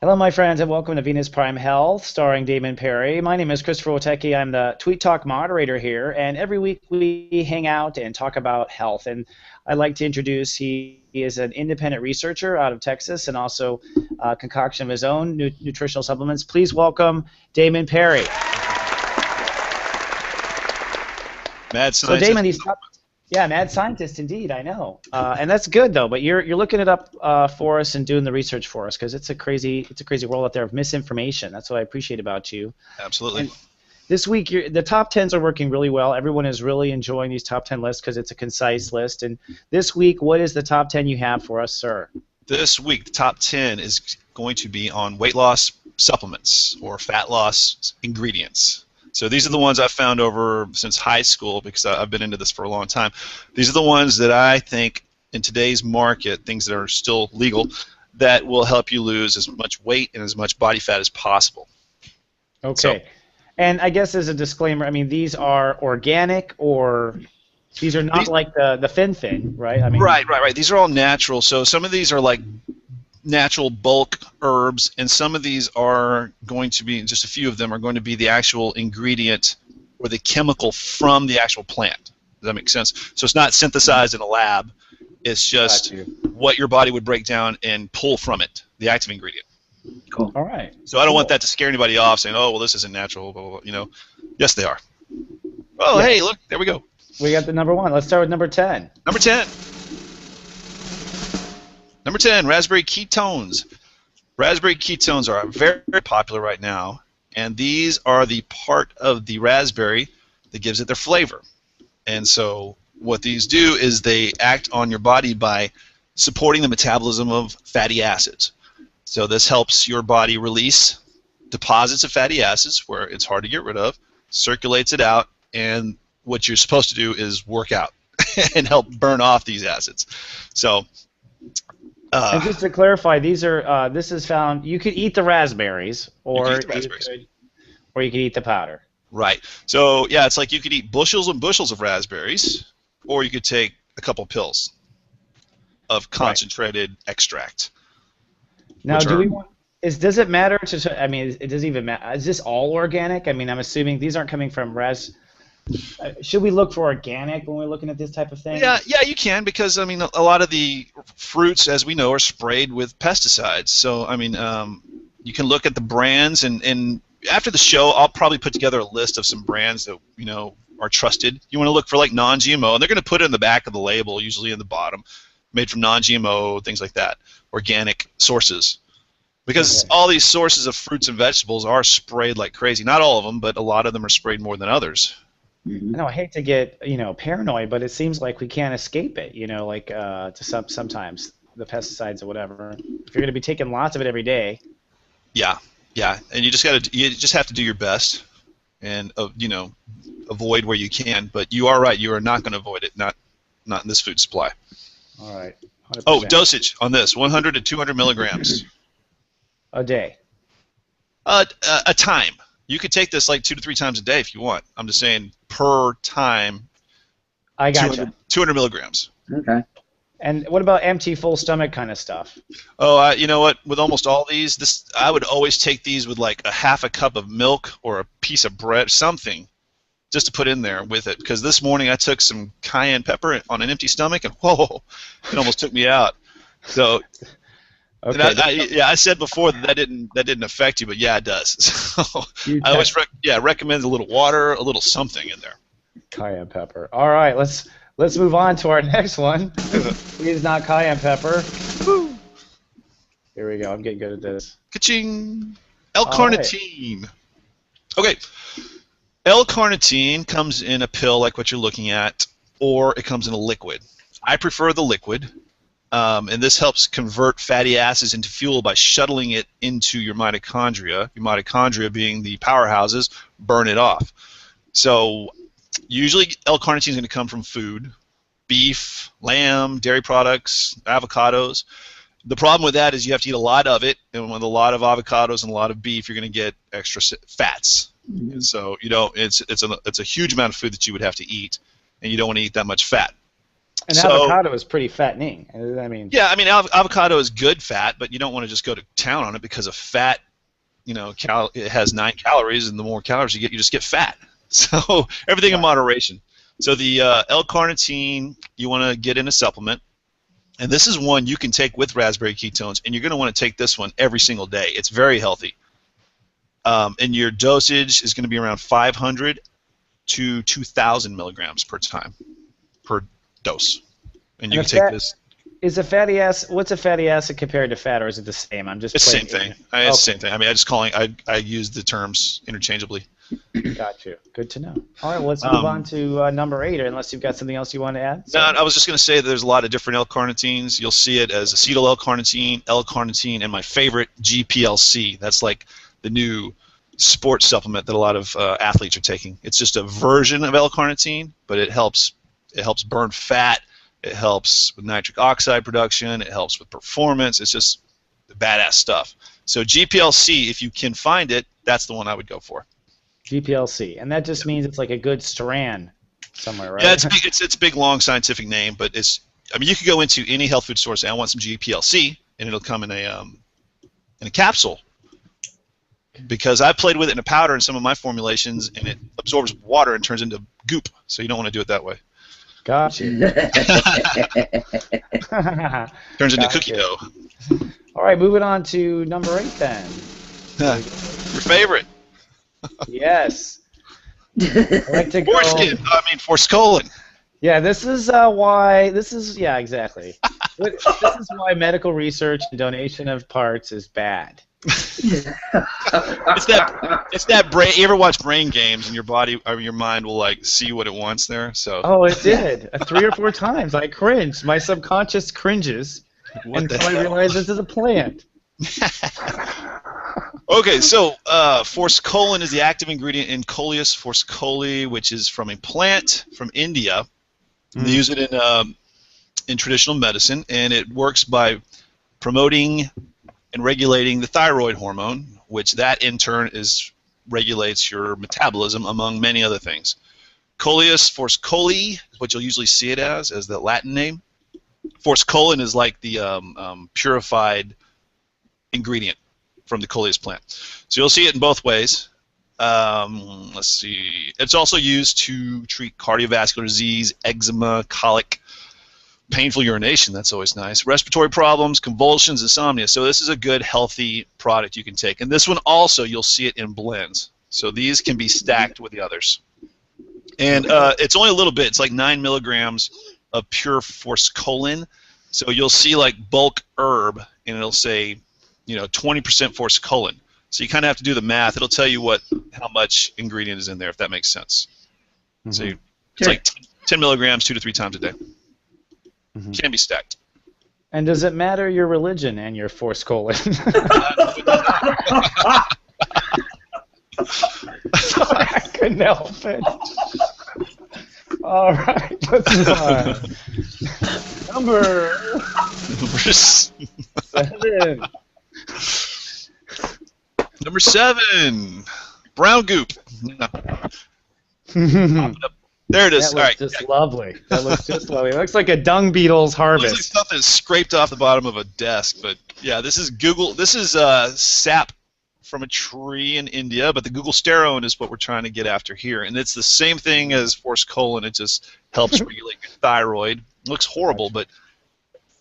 Hello, my friends, and welcome to Venus Prime Health, starring Damon Perry. My name is Christopher Wotecki. I'm the Tweet Talk moderator here, and every week we hang out and talk about health. And I'd like to introduce, he is an independent researcher out of Texas and also a concoction of his own nutritional supplements. Please welcome Damon Perry. Mad scientist. So Damon, yeah, mad scientist indeed, I know. And that's good though, but you're looking it up for us and doing the research for us because it's a crazy world out there of misinformation. That's what I appreciate about you. Absolutely. And this week, the top 10s are working really well. Everyone is really enjoying these top 10 lists because it's a concise list. And this week, what is the top 10 you have for us, sir? This week, the top 10 is going to be on weight loss supplements or fat loss ingredients. So these are the ones I've found over since high school because I've been into this for a long time. These are the ones that I think in today's market, things that are still legal, that will help you lose as much weight and as much body fat as possible. Okay. So, and I guess as a disclaimer, I mean, these are organic or these are not like the fin, right? I mean, right. These are all natural. So some of these are like natural bulk herbs, and some of these are going to be, just a few of them are going to be the actual ingredient or the chemical from the actual plant. Does that make sense? So it's not synthesized in a lab. It's just what your body would break down and pull from it, the active ingredient. Cool. All right. So I don't want that to scare anybody off saying, oh, well, this isn't natural, blah, blah, blah. You know. Yes, they are. Oh, yeah. Hey, look, there we go. We got the number one. Let's start with number 10. Number 10. Number 10, raspberry ketones. Raspberry ketones are very, very popular right now, and these are the part of the raspberry that gives it their flavor. And so what these do is they act on your body by supporting the metabolism of fatty acids. So this helps your body release deposits of fatty acids where it's hard to get rid of, circulates it out, and what you're supposed to do is work out and help burn off these acids. So and just to clarify, these are this is found. You could eat the raspberries, or you could eat the powder. Right. So yeah, it's like you could eat bushels and bushels of raspberries, or you could take a couple pills of concentrated extract. Now, does it matter to? I mean, it doesn't even matter. Is this all organic? I mean, I'm assuming these aren't coming from should we look for organic when we're looking at this type of thing? Yeah, you can, because I mean a lot of the fruits, as we know, are sprayed with pesticides. So I mean, you can look at the brands, and after the show, I'll probably put together a list of some brands that are trusted. You want to look for like non-GMO, and they're going to put it in the back of the label, usually in the bottom, made from non-GMO, things like that, organic sources. Because all these sources of fruits and vegetables are sprayed like crazy. Not all of them, but a lot of them are sprayed more than others. I know, I hate to get paranoid, but it seems like we can't escape it. Like to sometimes the pesticides or whatever. If you're going to be taking lots of it every day. Yeah, and you just have to do your best, and avoid where you can. But you are right. You are not going to avoid it. Not in this food supply. All right. 100%. Oh, dosage on this: 100 to 200 milligrams a day. A time. You could take this like 2 to 3 times a day if you want. I'm just saying per time. I gotcha. 200 milligrams. Okay. And what about empty, full stomach kind of stuff? Oh, you know what? With almost all these, I would always take these with like a half a cup of milk or a piece of bread, something, just to put in there with it. Because this morning I took some cayenne pepper on an empty stomach, and whoa, it almost took me out. So. Okay. I said before that didn't affect you, but yeah, it does. So I always recommend a little water, a little something in there. Cayenne pepper. All right, let's move on to our next one. Please, not cayenne pepper. Woo. Here we go. I'm getting good at this. Ka-ching! L-carnitine. Okay. L-carnitine comes in a pill like what you're looking at, or it comes in a liquid. I prefer the liquid. And this helps convert fatty acids into fuel by shuttling it into your mitochondria. Your mitochondria being the powerhouses, burn it off. So usually L-carnitine is going to come from food, beef, lamb, dairy products, avocados. The problem with that is you have to eat a lot of it, and with a lot of avocados and a lot of beef, you're going to get extra fats. Mm-hmm. So it's a huge amount of food that you would have to eat, and you don't want to eat that much fat. And So avocado is pretty fattening. I mean, yeah, I mean avocado is good fat, but you don't want to just go to town on it because of fat. You know, it has 9 calories, and the more calories you get, you just get fat. So everything in moderation. So the L-carnitine you want to get in a supplement, and this is one you can take with raspberry ketones, and you're going to want to take this one every single day. It's very healthy. And your dosage is going to be around 500 to 2,000 milligrams per time, per dose. And you can take this. Is a fatty acid? What's a fatty acid compared to fat, or is it the same? I'm just. It's the same thing. It's the same thing. I mean, I use the terms interchangeably. Got you. Good to know. All right, well, let's move on to number 8, unless you've got something else you want to add. No, I was just going to say that there's a lot of different L-carnitines. You'll see it as acetyl L-carnitine, L-carnitine, and my favorite, GPLC. That's like the new sports supplement that a lot of athletes are taking. It's just a version of L-carnitine, but it helps burn fat. It helps with nitric oxide production. It helps with performance. It's just badass stuff. So GPLC, if you can find it, that's the one I would go for. GPLC, and that just means it's like a good strand somewhere, right? Yeah, it's a big, long scientific name, but it's. I mean, you could go into any health food store and say, I want some GPLC, and it'll come in a capsule. Because I played with it in a powder in some of my formulations, and it absorbs water and turns into goop. So you don't want to do it that way. Gotcha. Turns into cookie dough. All right, moving on to number 8 then. Your favorite. Yes. I like to go. Forskolin. Yeah, this is why. Yeah, exactly. This is why medical research and donation of parts is bad. It's that brain. You ever watch Brain Games, and your body or your mind will like see what it wants there? So. Oh, it did 3 or 4 times. I cringed. My subconscious cringes until I realized this is a plant. Okay, so Forskolin is the active ingredient in Coleus forskolii, which is from a plant from India. They use it in traditional medicine, and it works by promoting and regulating the thyroid hormone, which that in turn regulates your metabolism, among many other things. Coleus forskolii is what you'll usually see it as the Latin name. Forskolin is like the purified ingredient from the Coleus plant. So you'll see it in both ways. Let's see. It's also used to treat cardiovascular disease, eczema, colic, painful urination. That's always nice. Respiratory problems, convulsions, insomnia. So this is a good, healthy product you can take. And this one also, you'll see it in blends. So these can be stacked with the others. And it's only a little bit. It's like 9 milligrams of pure Forskolin. So you'll see like bulk herb, and it'll say, 20% Forskolin. So you kind of have to do the math. It'll tell you how much ingredient is in there, if that makes sense. Mm-hmm. So it's like 10 milligrams 2 to 3 times a day. Mm-hmm. Can be stacked. And does it matter your religion and your Forskolin? Sorry, I couldn't help it. All right, let's move on. Number 7. Number 7, brown goop. There it is. That looks just lovely. That looks just lovely. It looks like a dung beetle's harvest. It looks like stuff that's scraped off the bottom of a desk. But yeah, this is sap from a tree in India, but the glucosterone is what we're trying to get after here. And it's the same thing as Forskolin. It just helps regulate your thyroid. It looks horrible, but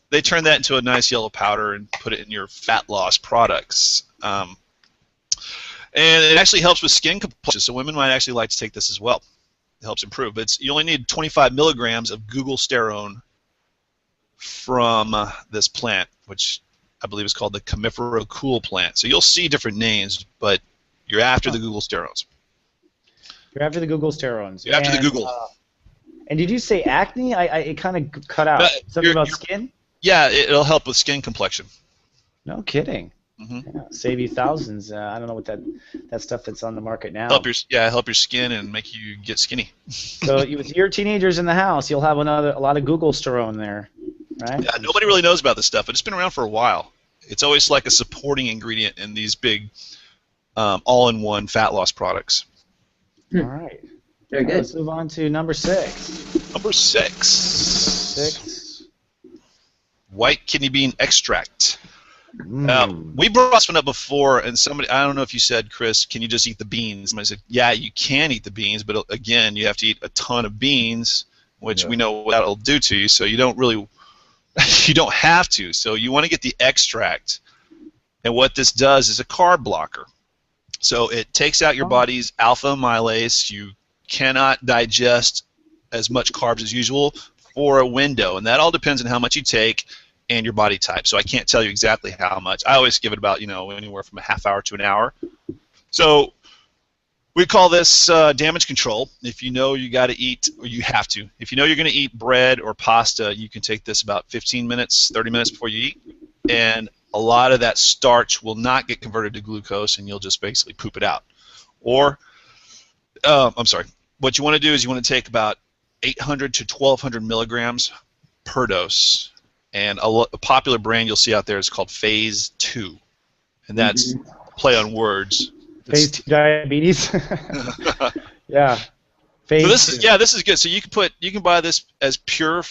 they turn that into a nice yellow powder and put it in your fat loss products. And it actually helps with skin complexion, so women might actually like to take this as well. It helps improve. But you only need 25 milligrams of glucosterone from this plant, which I believe is called the Comifera cool plant. So you'll see different names, but you're after the glucosterones. You're after the glucosterones. You're after the Google. And did you say acne? It kind of cut out. Something about skin? Yeah, it'll help with skin complexion. No kidding. Mm-hmm. Yeah, save you thousands. I don't know what that stuff that's on the market now. Help your skin and make you get skinny. So with your teenagers in the house, you'll have a lot of glucosterone there, right? Yeah, nobody really knows about this stuff, but it's been around for a while. It's always like a supporting ingredient in these big all-in-one fat loss products. All right. Very good. Let's move on to number 6. Number 6. 6. White kidney bean extract. We brought this one up before, and somebody, I don't know if you said, Chris, can you just eat the beans? Somebody said, yeah, you can eat the beans, but again, you have to eat a ton of beans, which we know what that'll do to you, so you don't really, you don't have to. So you want to get the extract, and what this does is a carb blocker. So it takes out your body's alpha amylase. You cannot digest as much carbs as usual for a window, and that all depends on how much you take and your body type. So I can't tell you exactly how much. I always give it about, anywhere from a half hour to an hour. So we call this damage control. If you know you got to eat, or you have to, if you know you're going to eat bread or pasta, you can take this about 15 minutes, 30 minutes before you eat, and a lot of that starch will not get converted to glucose, and you'll just basically poop it out. Or, I'm sorry, what you want to do is you want to take about 800 to 1,200 milligrams per dose. And a popular brand you'll see out there is called Phase 2, and that's play on words. Phase 2 diabetes. Yeah. Phase so 2. This is good. So you can buy this as pure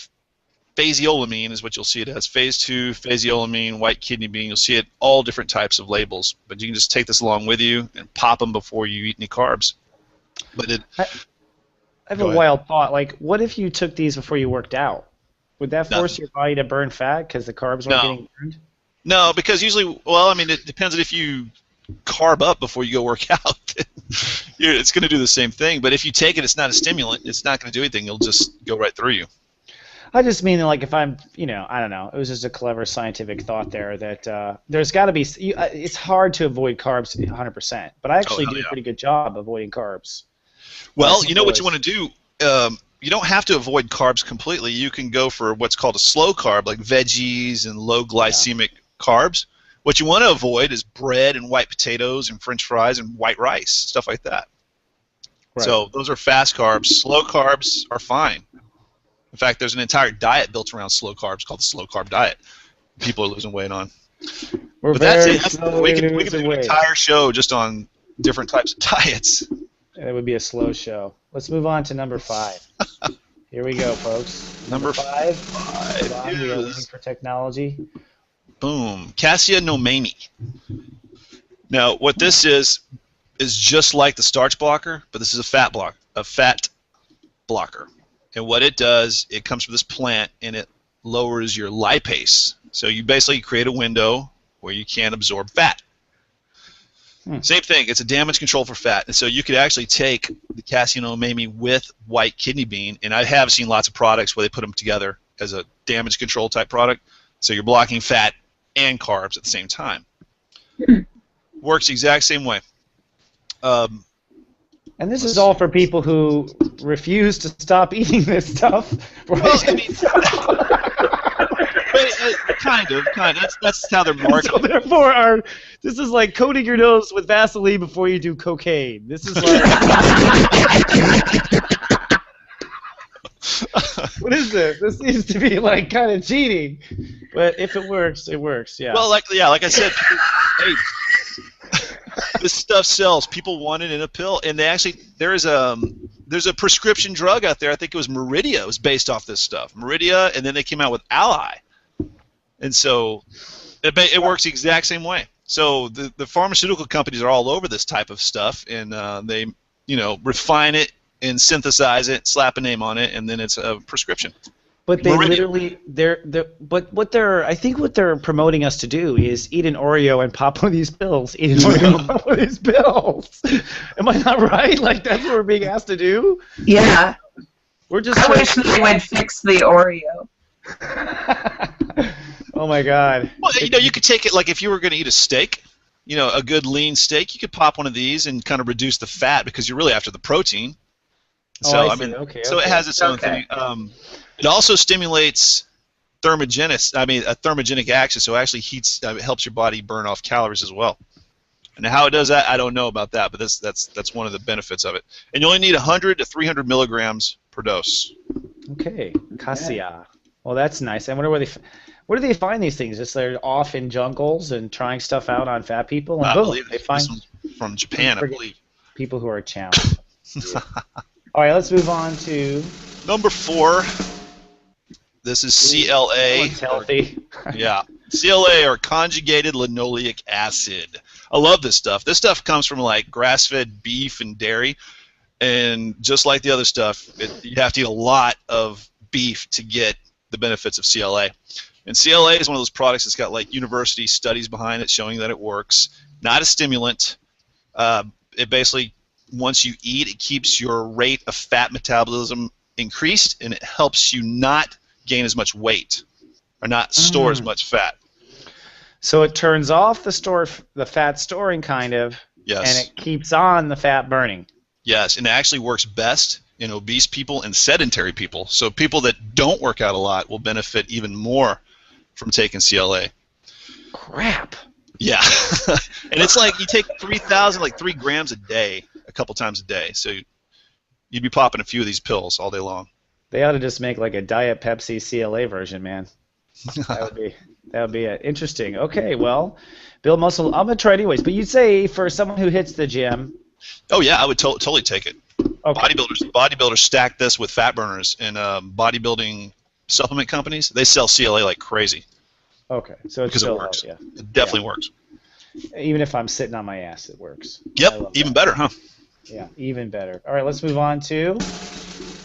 phaseolamine is what you'll see it as. Phase 2 phaseolamine, white kidney bean. You'll see it all different types of labels, but you can just take this along with you and pop them before you eat any carbs. But I have a wild thought. Like, what if you took these before you worked out? Would that force your body to burn fat because the carbs weren't getting burned? No, because usually, well, I mean, it depends on if you carb up before you go work out. It's going to do the same thing. But if you take it, it's not a stimulant. It's not going to do anything. It'll just go right through you. I just mean, like, if I'm, I don't know. It was just a clever scientific thought there that there's got to be. It's hard to avoid carbs 100%, but I actually do a pretty good job avoiding carbs. Well, you know what you want to do. You don't have to avoid carbs completely. You can go for what's called a slow carb, like veggies and low glycemic carbs. What you want to avoid is bread and white potatoes and French fries and white rice, stuff like that. Right. So those are fast carbs. Slow carbs are fine. In fact, there's an entire diet built around slow carbs called the slow carb diet. People are losing weight on. But that's it. We can do an entire show just on different types of diets. It would be a slow show. Let's move on to number 5. Here we go, folks. Number 5. We are waiting for technology. Boom. Cassia Nomani. Now, what this is just like the starch blocker, but this is a fat blocker. And what it does, it comes from this plant, and it lowers your lipase. So you basically create a window where you can't absorb fat. Same thing. It's a damage control for fat. And so you could actually take the Cassia Nomani with white kidney bean, and I have seen lots of products where they put them together as a damage control type product. So you're blocking fat and carbs at the same time. Works the exact same way. And this is all for people who refuse to stop eating this stuff. Right? Well, I mean, kind of. That's how they're marketing. So therefore, this is like coating your nose with Vaseline before you do cocaine. This is like, what is this? This seems to be like kind of cheating, but if it works, it works. Yeah. Well, like I said, hey, this stuff sells. People want it in a pill, and there's a prescription drug out there. I think it was Meridia. It was based off this stuff. Meridia, and then they came out with Ally. And so it works the exact same way. So the pharmaceutical companies are all over this type of stuff, and they refine it and synthesize it, slap a name on it, and then it's a prescription. But they literally, I think what they're promoting us to do is eat an Oreo and pop one of these pills. Eat an Oreo and pop one of these pills. Am I not right? Like, that's what we're being asked to do? Yeah. We're just. I wish they would fix the Oreo. Oh my God. Well, you could take it like if you were going to eat a steak, a good lean steak, you could pop one of these and kind of reduce the fat because you're really after the protein. So I mean, it has its own thing. It also stimulates a thermogenic action, so it actually it helps your body burn off calories as well. And how it does that, I don't know about that, but that's one of the benefits of it. And you only need 100 to 300 milligrams per dose. Okay, Cassia. Well, that's nice. I wonder where do they find these things? Just they're off in jungles and trying stuff out on fat people, and I boom, believe they find from Japan, I believe. People who are challenged. Yeah. All right, let's move on to number 4. This is CLA. One's healthy. Yeah, CLA or conjugated linoleic acid. I love this stuff. This stuff comes from like grass-fed beef and dairy, and just like the other stuff, you have to eat a lot of beef to get the benefits of CLA. And CLA is one of those products that's got like university studies behind it showing that it works. Not a stimulant. It basically, once you eat, it keeps your rate of fat metabolism increased, and it helps you not gain as much weight or not store as much fat. So it turns off the fat storing kind of, Yes. and it keeps on the fat burning. Yes, and it actually works best in obese people and sedentary people. So people that don't work out a lot will benefit even more from taking CLA. Crap. Yeah, and it's like you take 3,000, like 3 grams a day, a couple times a day. So you'd be popping a few of these pills all day long. They ought to just make like a Diet Pepsi CLA version, man. That would be interesting. Okay, well, build muscle. I'm gonna try it anyways. But you'd say for someone who hits the gym. Oh yeah, I would totally take it. Okay. Bodybuilders stack this with fat burners, and bodybuilding supplement companies, they sell CLA like crazy. Okay, so it's because still it works. Yeah. It definitely works. Even if I'm sitting on my ass, it works. Yep, even better, huh? Yeah, even better. All right, let's move on to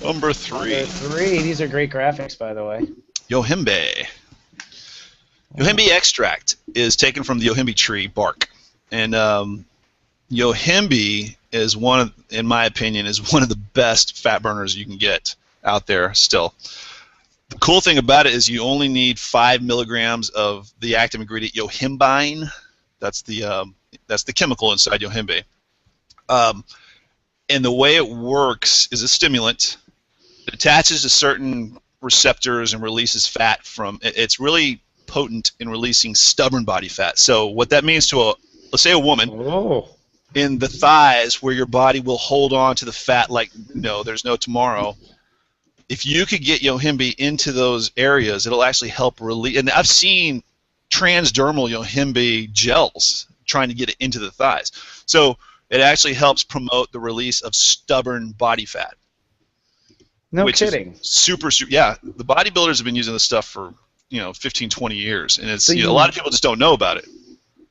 number 3. Number 3. These are great graphics, by the way. Yohimbe. Yohimbe extract is taken from the Yohimbe tree bark, and Yohimbe is in my opinion, is one of the best fat burners you can get out there still. The cool thing about it is you only need 5 milligrams of the active ingredient yohimbine. That's the chemical inside Yohimbe. And the way it works is a stimulant. It attaches to certain receptors and releases fat from. It's really potent in releasing stubborn body fat. So what that means to let's say a woman in the thighs, where your body will hold on to the fat like there's no tomorrow. If you could get Yohimbe into those areas, it'll actually help release. And I've seen transdermal Yohimbe gels trying to get it into the thighs. So it actually helps promote the release of stubborn body fat. No kidding. Super. Yeah, the bodybuilders have been using this stuff for 15, 20 years, and it's a lot of people just don't know about it.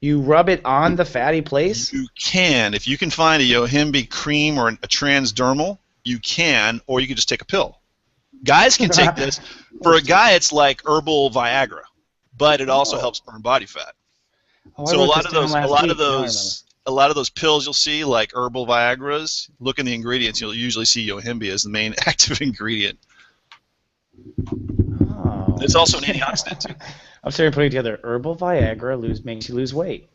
You rub it on the fatty place? You can. If you can find a Yohimbe cream or a transdermal, you can, or you can just take a pill. Guys can take this. For a guy, it's like herbal Viagra, but it also helps burn body fat. So a lot of those pills you'll see, like herbal Viagras, look in the ingredients, you'll usually see Yohimbe as the main active ingredient. Oh. It's also an antioxidant too. I'm starting putting together herbal Viagra makes you lose weight.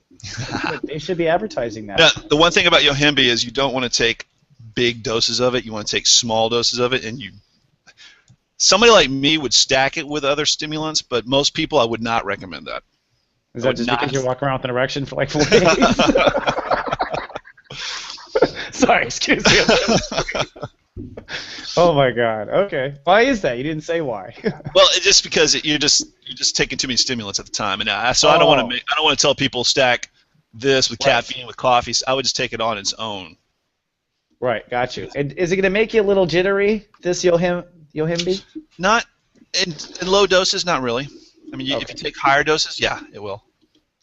They should be advertising that. Now, the one thing about Yohimbe is you don't want to take big doses of it. You want to take small doses of it, and somebody like me would stack it with other stimulants, but most people I would not recommend that. Is that just because you're walking around with an erection for like 4 days? Sorry, excuse me. Oh my God. Okay. Why is that? You didn't say why. Well, it's just because you're just taking too many stimulants at the time, and I don't want to tell people stack this with caffeine with coffee. So I would just take it on its own. Right. Got you. And is it going to make you a little jittery? This Yohimbe? Not in low doses. Not really. I mean, if you take higher doses, yeah, it will.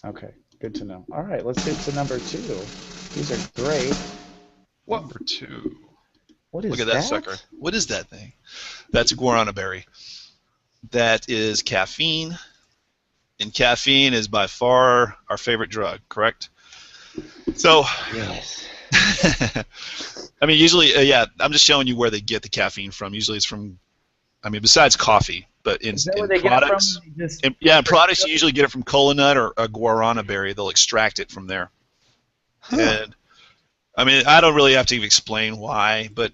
Okay. Good to know. All right. Let's get to number 2. These are great. Number 2. What is that? Look at that sucker. What is that thing? That's a guarana berry. That is caffeine, and caffeine is by far our favorite drug, correct? So, yes. I mean, usually, I'm just showing you where they get the caffeine from. Usually it's from, besides coffee, but in products. In products, you usually get it from kola nut or a guarana berry. They'll extract it from there. Huh. And I don't really have to explain why, but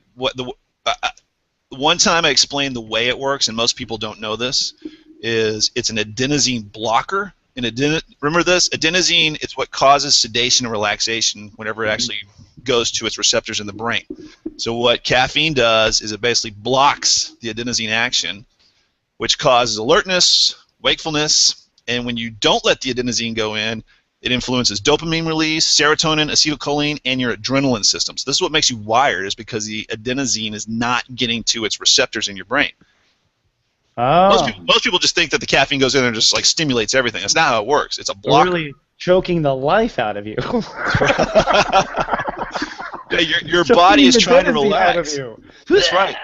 one time I explained the way it works, and most people don't know this, is it's an adenosine blocker. Remember this? Adenosine is what causes sedation and relaxation whenever it actually goes to its receptors in the brain. So what caffeine does is it basically blocks the adenosine action, which causes alertness, wakefulness, and when you don't let the adenosine go in, it influences dopamine release, serotonin, acetylcholine, and your adrenaline system. So this is what makes you wired, is because the adenosine is not getting to its receptors in your brain. Oh. Most people just think that the caffeine goes in there and just like stimulates everything. That's not how it works. It's a They're blocker. really choking the life out of you. Yeah, your body is trying to relax. That's right.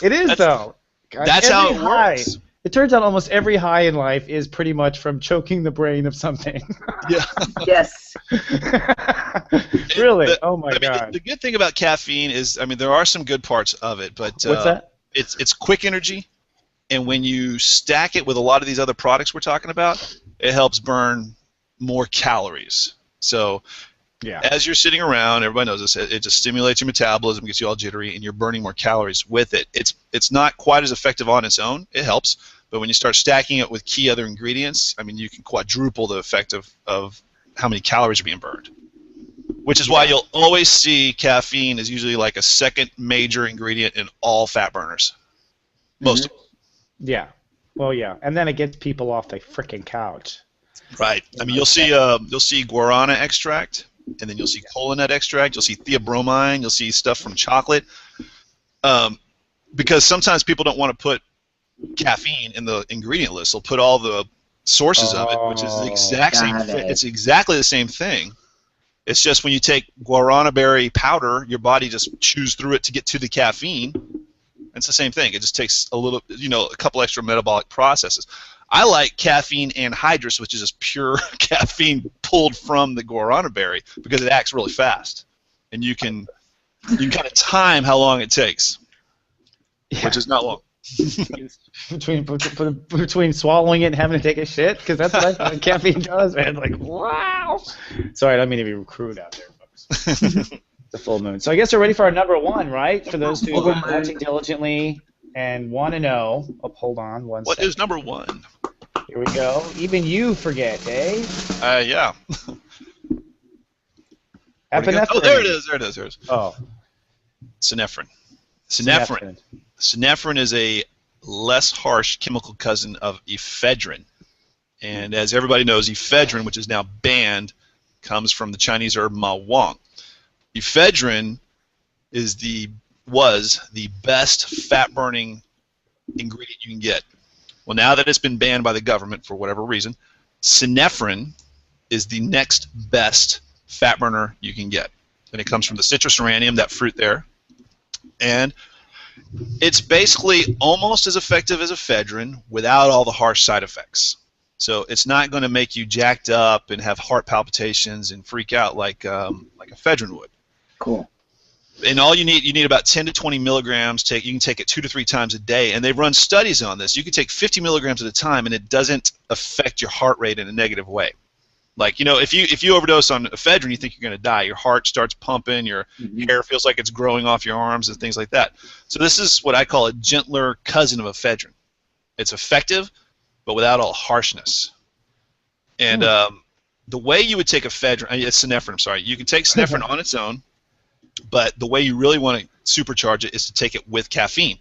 It is, though. God, That's how it every high, works. It turns out almost every high in life is pretty much from choking the brain of something. Yeah. Yes. Really? Oh my I mean, God. the good thing about caffeine is, I mean, there are some good parts of it, but What's that? It's quick energy, and when you stack it with a lot of these other products we're talking about, it helps burn more calories. So Yeah. as you're sitting around, everybody knows this, it just stimulates your metabolism, gets you all jittery, and you're burning more calories with it. It's not quite as effective on its own. It helps, but when you start stacking it with key other ingredients, I mean, you can quadruple the effect of how many calories are being burned. Which is why you'll always see caffeine is usually like a second major ingredient in all fat burners. Most of them. Yeah. Well, yeah. And then it gets people off the freaking couch. Right. I mean, you'll see guarana extract, and then you'll see cola nut extract. You'll see theobromine. You'll see stuff from chocolate. Because sometimes people don't want to put caffeine in the ingredient list. They'll put all the sources of it, which is the exact same. It's exactly the same thing. It's just when you take guarana berry powder, your body just chews through it to get to the caffeine. It's the same thing. It just takes a little, a couple extra metabolic processes. I like caffeine anhydrous, which is just pure caffeine pulled from the guarana berry because it acts really fast, and you can kind of time how long it takes, which is not long. between swallowing it and having to take a shit, because that's what I find caffeine does, man. Like, wow. Sorry, I don't mean to be crude out there, folks. The full moon. So I guess we're ready for our number one, right? For those who are watching diligently and want to know. Oh, hold on one second. What is number one? Here we go. Even you forget, eh? Yeah. Epinephrine. Oh, there it is. There it is. There it is. Oh. Synephrine. Synephrine is a less harsh chemical cousin of ephedrine. And as everybody knows, ephedrine, which is now banned, comes from the Chinese herb ma huang. Ephedrine was the best fat-burning ingredient you can get. Well, now that it's been banned by the government for whatever reason, Synephrine is the next best fat burner you can get. And it comes from the citrus ranium, that fruit there. And it's basically almost as effective as ephedrine without all the harsh side effects. So it's not going to make you jacked up and have heart palpitations and freak out like ephedrine would. Cool. And all you need about 10 to 20 milligrams. You can take it 2 to 3 times a day, and they've run studies on this. You can take 50 milligrams at a time, and it doesn't affect your heart rate in a negative way. Like, if you overdose on ephedrine, you think you're going to die. Your heart starts pumping, your hair feels like it's growing off your arms and things like that. So this is what I call a gentler cousin of ephedrine. It's effective, but without all harshness. And the way you would take ephedrine, it's Synephrine, I'm sorry. You can take Synephrine on its own, but the way you really want to supercharge it is to take it with caffeine,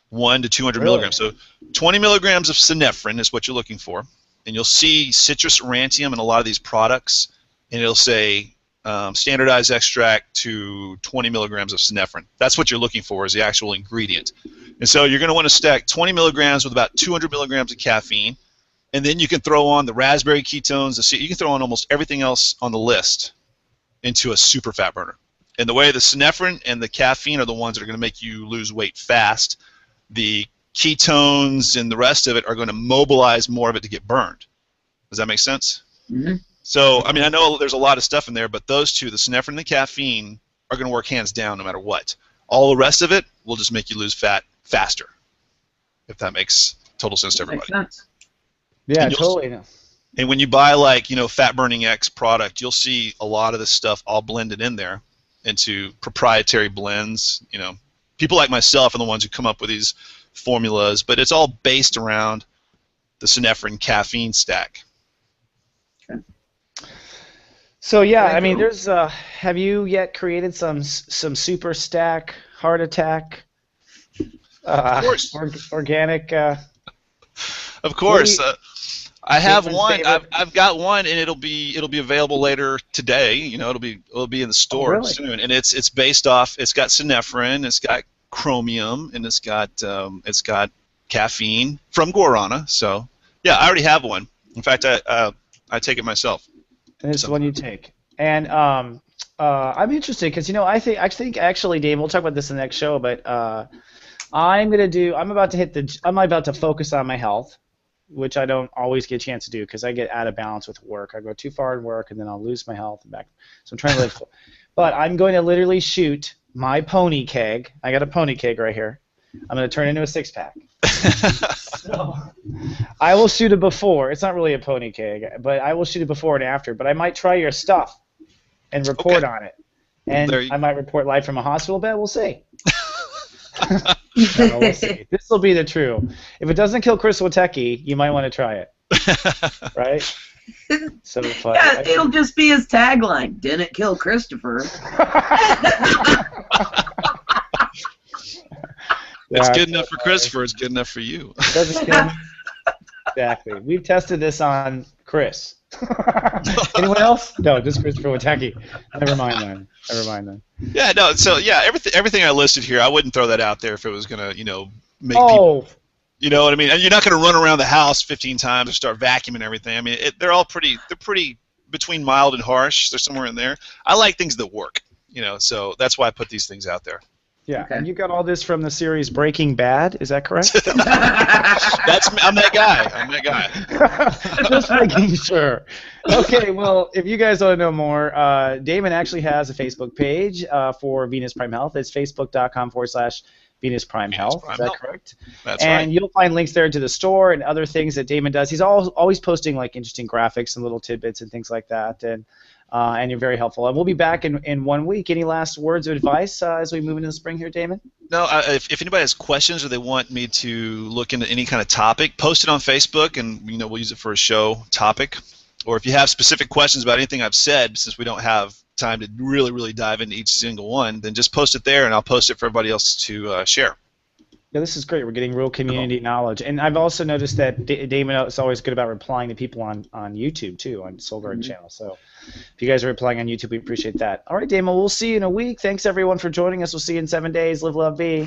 1 to 200 milligrams. So 20 milligrams of Synephrine is what you're looking for. And you'll see citrus rantium in a lot of these products, and it'll say standardized extract to 20 milligrams of Synephrine. That's what you're looking for, is the actual ingredient. And so you're going to want to stack 20 milligrams with about 200 milligrams of caffeine, and then you can throw on the raspberry ketones. You can throw on almost everything else on the list into a super fat burner. And the way the Synephrine and the caffeine are the ones that are going to make you lose weight fast, the ketones and the rest of it are going to mobilize more of it to get burned. Does that make sense? Mm-hmm. So, I mean, I know there's a lot of stuff in there, but those two, the Synephrine and the caffeine, are going to work hands down no matter what. All the rest of it will just make you lose fat faster, if that makes total sense to everybody. Makes sense. Yeah, totally. And when you buy, like, Fat Burning X product, you'll see a lot of this stuff all blended in there into proprietary blends. People like myself are the ones who come up with these formulas, but it's all based around the Synephrine caffeine stack. Okay. So yeah, I mean, there's. Have you yet created some super stack heart attack? Of course. Organic. Of course. I have one. Favorite? I've got one, and it'll be available later today. It'll be in the store soon, and it's based off. It's got Synephrine, it's got chromium, and it's got caffeine from guarana. So yeah, I already have one. In fact, I take it myself. And it's the one you take. And I'm interested because I think actually, Dave, we'll talk about this in the next show, but I'm about to focus on my health, which I don't always get a chance to do because I get out of balance with work. I go too far in work and then I'll lose my health and back. So I'm trying to live. But I'm going to literally shoot my pony keg. I got a pony keg right here. I'm going to turn it into a 6-pack. So I will shoot it before. It's not really a pony keg, but I will shoot it before and after. But I might try your stuff and report on it. And I might report live from a hospital bed. We'll see. No, we'll see. This will be the true. If it doesn't kill Chris Wotecki, you might want to try it. Right? So yeah, it'll just be his tagline. Didn't kill Christopher. It's good enough for Christopher. It's good enough for you. Doesn't kill me. Exactly. We've tested this on Chris. Anyone else? No, just Christopher Wotecki. Never mind then. Yeah, no. So yeah, everything I listed here, I wouldn't throw that out there if it was gonna, make people. You know what I mean? And you're not gonna run around the house 15 times or start vacuuming everything. I mean, they're pretty between mild and harsh. They're somewhere in there. I like things that work. So that's why I put these things out there. Yeah, okay. And you got all this from the series Breaking Bad, is that correct? I'm that guy. Just making sure. Okay, well, if you guys want to know more, Damon actually has a Facebook page for Venus Prime Health. It's facebook.com/Venus Prime Health. Is that correct? That's right. And you'll find links there to the store and other things that Damon does. He's always posting like interesting graphics and little tidbits and things like that. And you're very helpful. And we'll be back in 1 week. Any last words of advice as we move into the spring here, Damon? No, if anybody has questions or they want me to look into any kind of topic, post it on Facebook, and we'll use it for a show topic. Or if you have specific questions about anything I've said, since we don't have time to really, really dive into each single one, then just post it there, and I'll post it for everybody else to share. Yeah, this is great. We're getting real community knowledge. And I've also noticed that Damon is always good about replying to people on YouTube, too, on Soul Garden channel. So if you guys are replying on YouTube, we appreciate that. All right, Damon, we'll see you in a week. Thanks, everyone, for joining us. We'll see you in 7 days. Live, love, be.